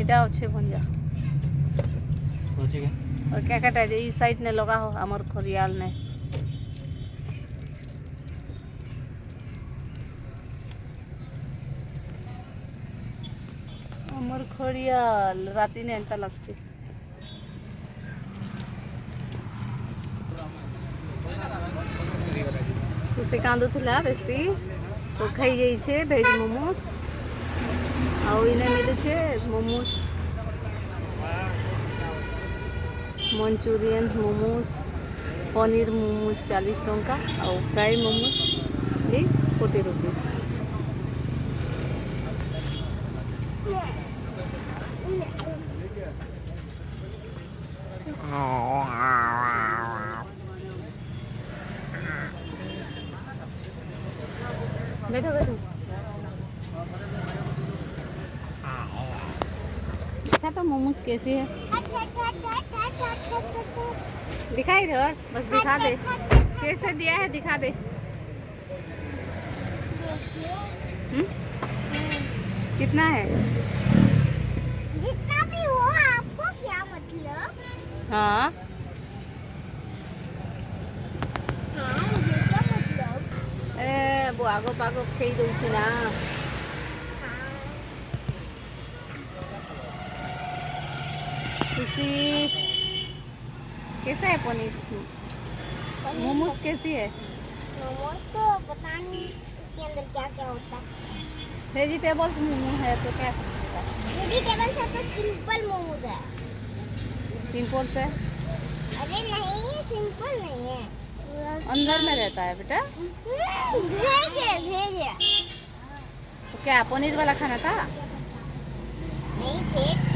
এটা ଅଛି ଭଞ୍ଜା କେକାଟା ଏଇ ସାଇଡ୍ ନେ ଲଗା ହୋ ଆମର ଖରିଆଲ ନେ ଆମର ଖରିଆଲ ରାତି ନେ ଏନ୍ତା ଲାଗସି ସେ କାନ୍ଦୁଥିଲା ବେଶୀ ତ ଖାଇ ଯାଇଛେ ଭେଜ ମୋମୋସ୍ ଆଉ ଇନେ ମିଲୁଛେ ମୋମୋସ୍ मंचूरियन मोमोज पनीर मोमोज 40 टंका और फ्राई मोमोज भी 40 रुपीस बैठो बैठो देखा तो मोमोज कैसी है दिखा इधर बस दिखा दे कैसे दिया है दिखा दे कितना है जितना भी हो आपको क्या मतलब हाँ मुझे क्या मतलब ए वो आगो पागो खेई दउची ना खुशी कैसा है पनीर मोमोज कैसी है मोमोज तो पता नहीं इसके अंदर क्या क्या होता है वेजिटेबल्स मोमो है तो क्या वेजिटेबल से तो सिंपल मोमोज है सिंपल से अरे नहीं सिंपल नहीं है अंदर में रहता है बेटा भेज है तो क्या पनीर वाला खाना था नहीं भेज